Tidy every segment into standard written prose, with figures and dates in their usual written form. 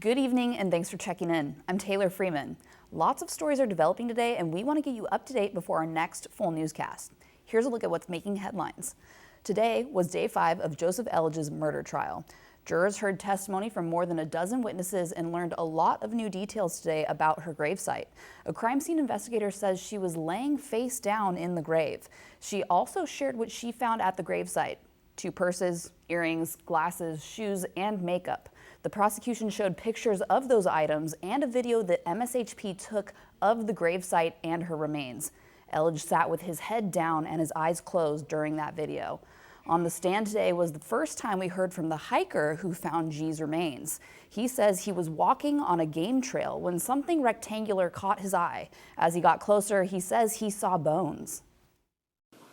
Good evening and thanks for checking in. I'm Taylor Freeman. Lots of stories are developing today and we want to get you up to date before our next full newscast. Here's a look at what's making headlines. Today was day 5 of Joseph Elledge's murder trial. Jurors heard testimony from more than a dozen witnesses and learned a lot of new details today about her gravesite. A crime scene investigator says she was laying face down in the grave. She also shared what she found at the gravesite: 2 purses, earrings, glasses, shoes, and makeup. The prosecution showed pictures of those items and a video that MSHP took of the gravesite and her remains. Elledge sat with his head down and his eyes closed during that video. On the stand today was the first time we heard from the hiker who found G's remains. He says he was walking on a game trail when something rectangular caught his eye. As he got closer, he says he saw bones.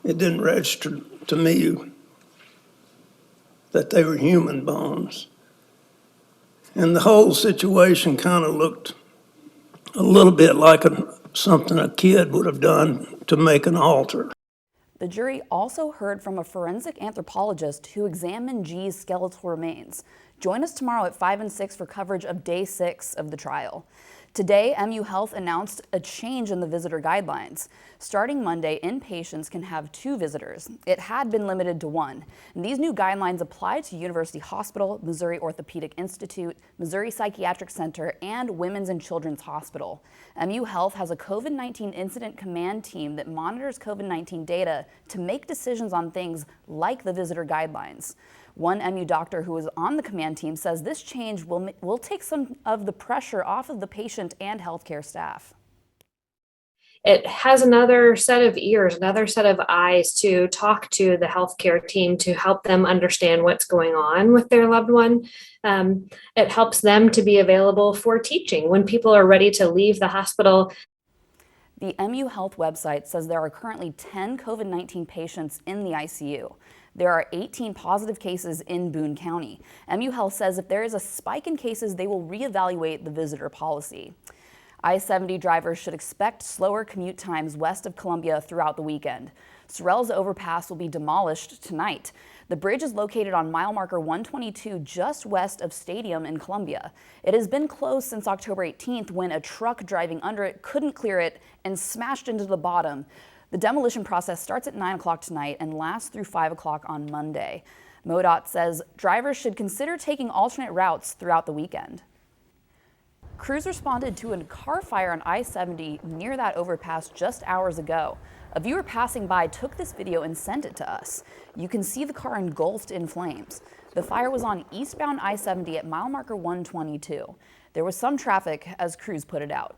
It didn't register to me that they were human bones. And the whole situation kind of looked a little bit like something a kid would have done to make an altar. The jury also heard from a forensic anthropologist who examined G's skeletal remains. Join us tomorrow at 5 and 6 for coverage of day 6 of the trial. Today, MU Health announced a change in the visitor guidelines. Starting Monday, inpatients can have 2 visitors. It had been limited to 1. And these new guidelines apply to University Hospital, Missouri Orthopedic Institute, Missouri Psychiatric Center, and Women's and Children's Hospital. MU Health has a COVID-19 incident command team that monitors COVID-19 data to make decisions on things like the visitor guidelines. One MU doctor who was on the command team says this change will take some of the pressure off of the patient and healthcare staff. It has another set of ears, another set of eyes to talk to the healthcare team to help them understand what's going on with their loved one. It helps them to be available for teaching when people are ready to leave the hospital. The MU Health website says there are currently 10 COVID-19 patients in the ICU. There are 18 positive cases in Boone County. MU Health says if there is a spike in cases, they will reevaluate the visitor policy. I-70 drivers should expect slower commute times west of Columbia throughout the weekend. Sorrell's overpass will be demolished tonight. The bridge is located on mile marker 122 just west of Stadium in Columbia. It has been closed since October 18th when a truck driving under it couldn't clear it and smashed into the bottom. The demolition process starts at 9 o'clock tonight and lasts through 5 o'clock on Monday. MoDOT says drivers should consider taking alternate routes throughout the weekend. Crews responded to a car fire on I-70 near that overpass just hours ago. A viewer passing by took this video and sent it to us. You can see the car engulfed in flames. The fire was on eastbound I-70 at mile marker 122. There was some traffic as crews put it out.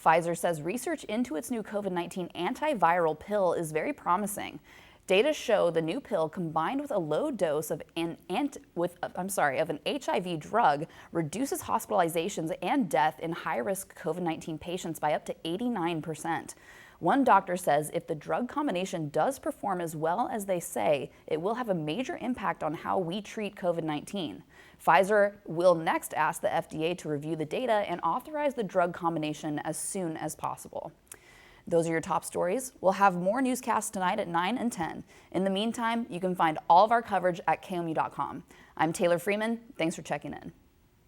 Pfizer says research into its new COVID-19 antiviral pill is very promising. Data show the new pill combined with a low dose of an HIV drug reduces hospitalizations and death in high-risk COVID-19 patients by up to 89%. One doctor says if the drug combination does perform as well as they say, it will have a major impact on how we treat COVID-19. Pfizer will next ask the FDA to review the data and authorize the drug combination as soon as possible. Those are your top stories. We'll have more newscasts tonight at 9 and 10. In the meantime, you can find all of our coverage at KOMU.com. I'm Taylor Freeman. Thanks for checking in.